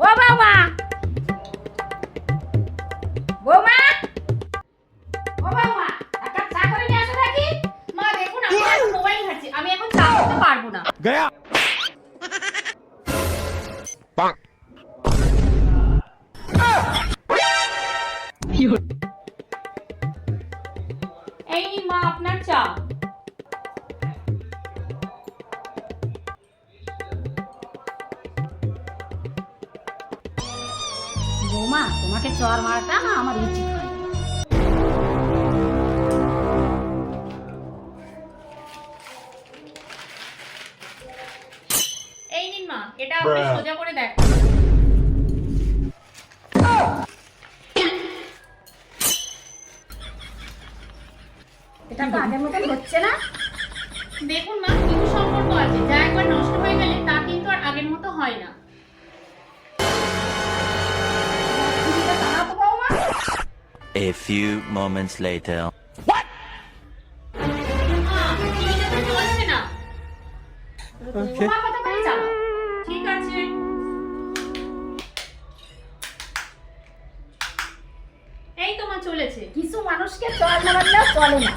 ও বাবা, বৌমা, ও বাবা, এক কাপ চা করে নিয়ে আসো দেখি। মা দেখুন আমি এখন মোবাইল ঘাঁটছি, আমি এখন চা করতে পারবো না। गया এই নিন মা আপনার চা। বৌমা, তোমাকে চর মারাটা না আমার উচিত হয়। এই নিন মা, এটা আপনি সোজা করে দেখুন। এটা তো আগের মতন হচ্ছে না। দেখুন মা, কিছু সম্পর্ক আছে যা একবার নষ্ট হয়ে গেলে তা কিন্তু আর আগের মতো হয় না। টিভিটা চালাও তো বৌমা। A few moments later. মা, টিভিটা তো চলছে না। তোমার মতো করে চালাও। ঠিক আছে। এই তো মা চলেছে। কিছু মানুষকে চর না মারলেও চলে না।